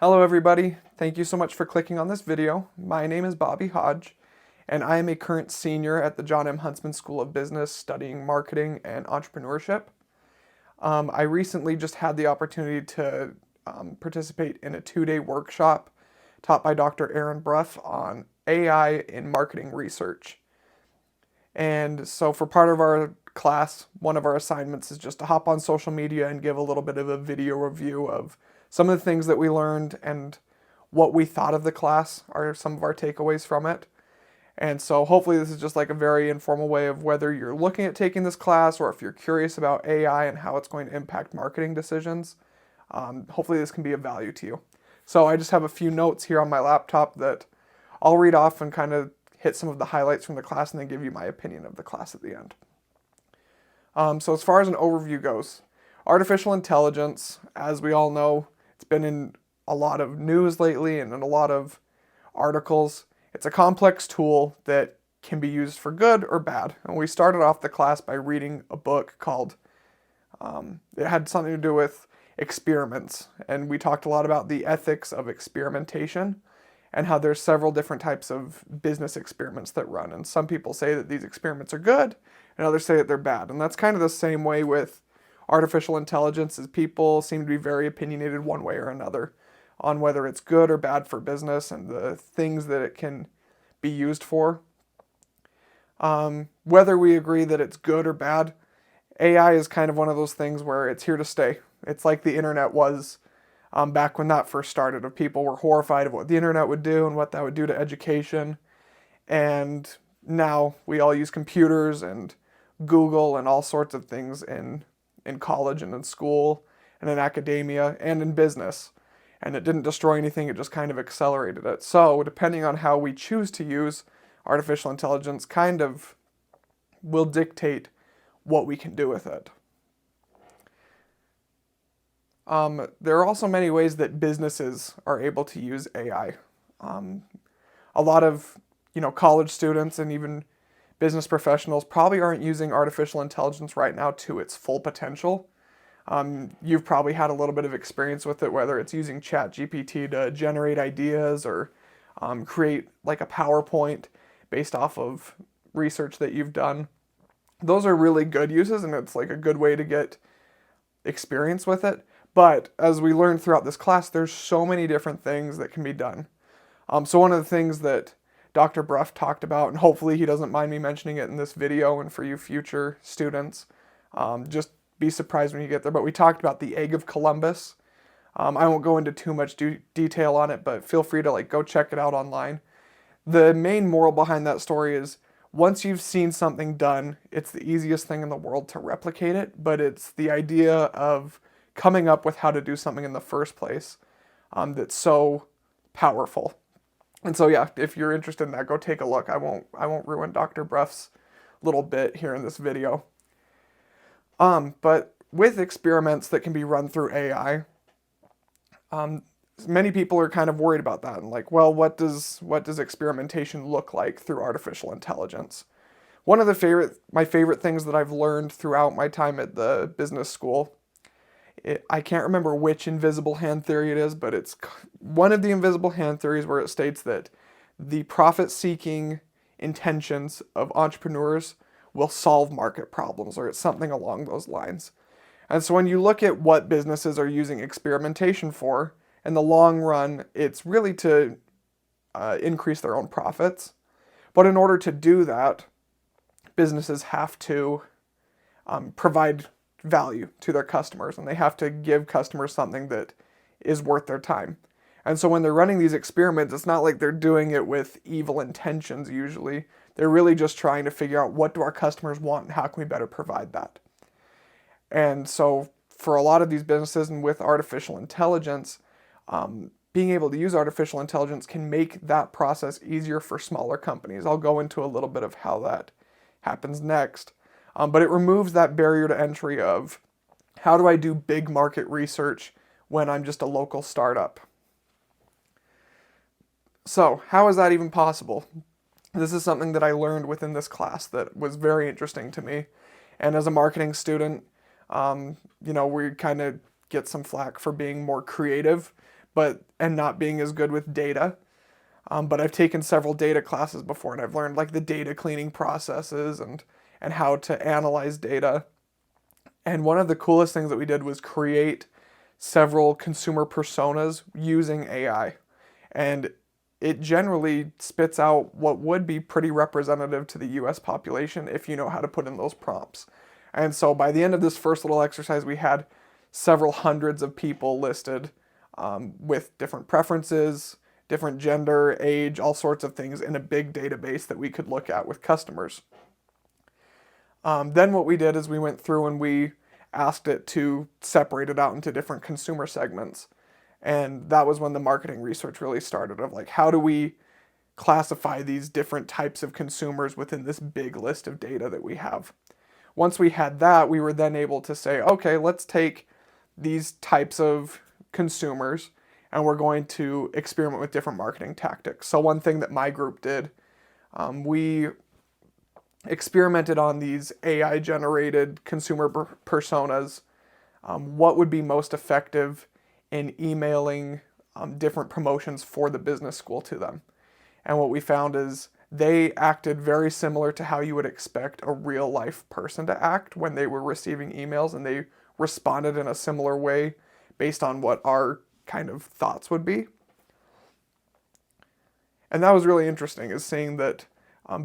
Hello everybody, thank you so much for clicking on this video. My name is Bobby Hodge, and I am a current senior at the John M. Huntsman School of Business studying marketing and entrepreneurship. I recently just had the opportunity to participate in a 2-day workshop taught by Dr. Aaron Bruff on AI in marketing research. And so for part of our class, one of our assignments is just to hop on social media and give a little bit of a video review of some of the things that we learned and what we thought of the class are some of our takeaways from it. And so hopefully this is just like a very informal way of whether you're looking at taking this class or if you're curious about AI and how it's going to impact marketing decisions. Hopefully this can be of value to you. So I just have a few notes here on my laptop that I'll read off and kind of hit some of the highlights from the class and then give you my opinion of the class at the end. So as far as an overview goes, artificial intelligence, as we all know, it's been in a lot of news lately and in a lot of articles. It's a complex tool that can be used for good or bad. And we started off the class by reading a book called, it had something to do with experiments. And we talked a lot about the ethics of experimentation and how there's several different types of business experiments that run. And some people say that these experiments are good and others say that they're bad. And that's kind of the same way with artificial intelligence, as people seem to be very opinionated one way or another on whether it's good or bad for business and the things that it can be used for. Whether we agree that it's good or bad, AI is kind of one of those things where it's here to stay. It's like the internet was back when that first started, of people were horrified of what the internet would do and what that would do to education. And now we all use computers and Google and all sorts of things in college and in school and in academia and in business. And it didn't destroy anything, it just kind of accelerated it. So depending on how we choose to use artificial intelligence kind of will dictate what we can do with it. There are also many ways that businesses are able to use AI. A lot of college students and even business professionals probably aren't using artificial intelligence right now to its full potential. You've probably had a little bit of experience with it, whether it's using ChatGPT to generate ideas or create like a PowerPoint based off of research that you've done. Those are really good uses and it's like a good way to get experience with it. But as we learned throughout this class, there's so many different things that can be done. So one of the things that Dr. Bruff talked about, and hopefully he doesn't mind me mentioning it in this video and for you future students, just be surprised when you get there, but we talked about the egg of Columbus. I won't go into too much detail on it, but feel free to go check it out online. The main moral behind that story is once you've seen something done, it's the easiest thing in the world to replicate it, but it's the idea of coming up with how to do something in the first place that's so powerful. And so yeah, if you're interested in that, go take a look. I won't ruin Dr. Bruff's little bit here in this video. But with experiments that can be run through AI, many people are kind of worried about that and like, well, what does experimentation look like through artificial intelligence? One of my favorite things that I've learned throughout my time at the business school, I can't remember which invisible hand theory it is, but it's one of the invisible hand theories where it states that the profit-seeking intentions of entrepreneurs will solve market problems, or it's something along those lines. And so when you look at what businesses are using experimentation for, in the long run, it's really to increase their own profits. But in order to do that, businesses have to provide value to their customers, and they have to give customers something that is worth their time. And so when they're running these experiments, it's not like they're doing it with evil intentions usually. They're really just trying to figure out what do our customers want and how can we better provide that. And so for a lot of these businesses and with artificial intelligence, being able to use artificial intelligence can make that process easier for smaller companies. I'll go into a little bit of how that happens next. But it removes that barrier to entry of how do I do big market research when I'm just a local startup? So how is that even possible? This is something that I learned within this class that was very interesting to me. And as a marketing student, we kind of get some flack for being more creative. and not being as good with data. But I've taken several data classes before, and I've learned like the data cleaning processes and how to analyze data. And one of the coolest things that we did was create several consumer personas using AI. And it generally spits out what would be pretty representative to the US population if you know how to put in those prompts. And so by the end of this first little exercise, we had several hundreds of people listed with different preferences, different gender, age, all sorts of things in a big database that we could look at with customers. Then what we did is we went through and we asked it to separate it out into different consumer segments. And that was when the marketing research really started of like, how do we classify these different types of consumers within this big list of data that we have? Once we had that, we were then able to say, okay, let's take these types of consumers and we're going to experiment with different marketing tactics. So one thing that my group did, we experimented on these AI-generated consumer personas. What would be most effective in emailing different promotions for the business school to them? And what we found is they acted very similar to how you would expect a real-life person to act when they were receiving emails, and they responded in a similar way based on what our kind of thoughts would be. And that was really interesting, is seeing that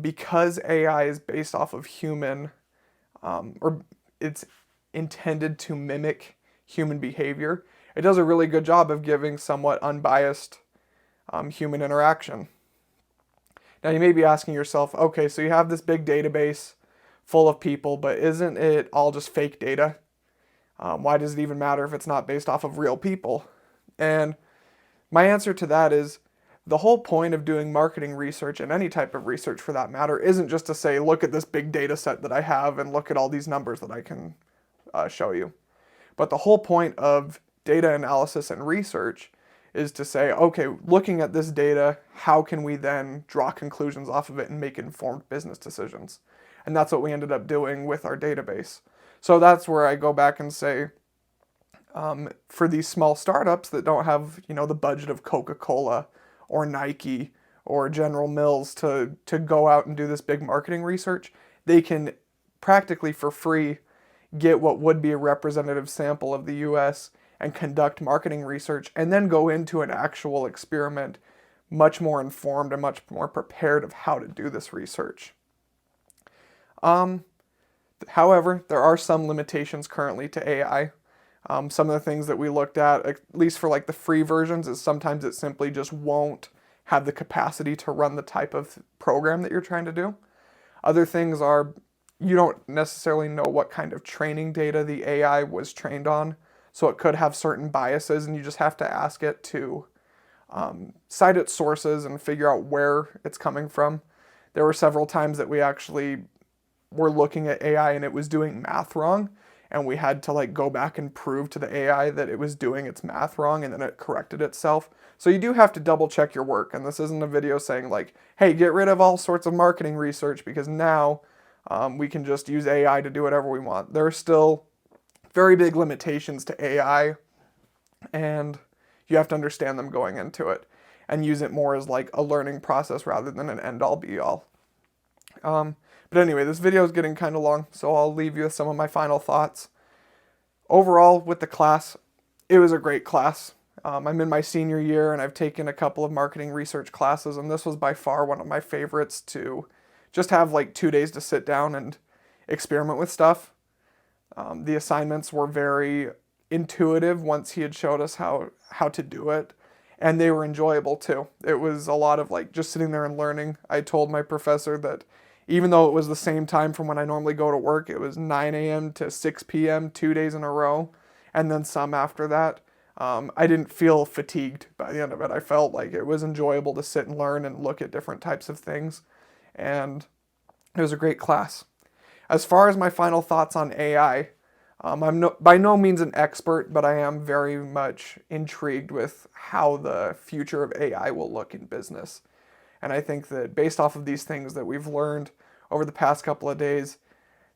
because AI is based off of human, or it's intended to mimic human behavior, it does a really good job of giving somewhat unbiased human interaction. Now you may be asking yourself, okay, so you have this big database full of people, but isn't it all just fake data? Why does it even matter if it's not based off of real people? And my answer to that is, the whole point of doing marketing research, and any type of research for that matter, isn't just to say, look at this big data set that I have and look at all these numbers that I can show you. But the whole point of data analysis and research is to say, okay, looking at this data, how can we then draw conclusions off of it and make informed business decisions? And that's what we ended up doing with our database. So that's where I go back and say, for these small startups that don't have, the budget of Coca-Cola or Nike or General Mills to go out and do this big marketing research, they can practically for free get what would be a representative sample of the US and conduct marketing research, and then go into an actual experiment much more informed and much more prepared of how to do this research. However, there are some limitations currently to AI. Some of the things that we looked at least for like the free versions, is sometimes it simply just won't have the capacity to run the type of program that you're trying to do. Other things are, you don't necessarily know what kind of training data the AI was trained on, so it could have certain biases, and you just have to ask it to cite its sources and figure out where it's coming from. There were several times that we actually were looking at AI and it was doing math wrong, and we had to like go back and prove to the AI that it was doing its math wrong, and then it corrected itself. So you do have to double check your work, and this isn't a video saying like, hey, get rid of all sorts of marketing research because now we can just use AI to do whatever we want. There are still very big limitations to AI, and you have to understand them going into it and use it more as like a learning process rather than an end-all be-all. But anyway, this video is getting kind of long, so I'll leave you with some of my final thoughts. Overall, with the class, it was a great class. I'm in my senior year, and I've taken a couple of marketing research classes, and this was by far one of my favorites to just have like 2 days to sit down and experiment with stuff. The assignments were very intuitive once he had showed us how to do it, and they were enjoyable too. It was a lot of like just sitting there and learning. I told my professor that even though it was the same time from when I normally go to work, it was 9 a.m. to 6 p.m. 2 days in a row, and then some after that. I didn't feel fatigued by the end of it. I felt like it was enjoyable to sit and learn and look at different types of things, and it was a great class. As far as my final thoughts on AI, I'm by no means an expert, but I am very much intrigued with how the future of AI will look in business. And I think that based off of these things that we've learned over the past couple of days,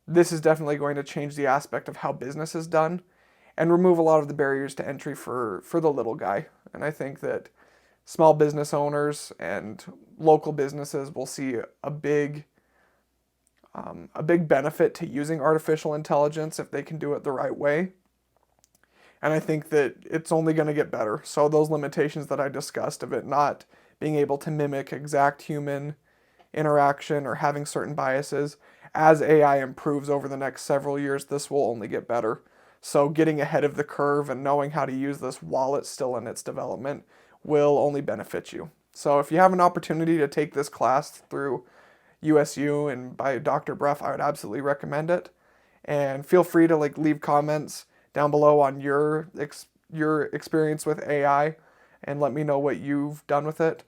this is definitely going to change the aspect of how business is done and remove a lot of the barriers to entry for the little guy. And I think that small business owners and local businesses will see a big benefit to using artificial intelligence if they can do it the right way. And I think that it's only going to get better. So those limitations that I discussed of it not being able to mimic exact human interaction or having certain biases, as AI improves over the next several years, this will only get better. So getting ahead of the curve and knowing how to use this while it's still in its development will only benefit you. So if you have an opportunity to take this class through USU and by Dr. Bruff, I would absolutely recommend it. And feel free to leave comments down below on your experience with AI and let me know what you've done with it.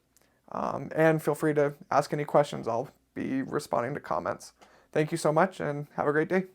And feel free to ask any questions. I'll be responding to comments. Thank you so much and have a great day.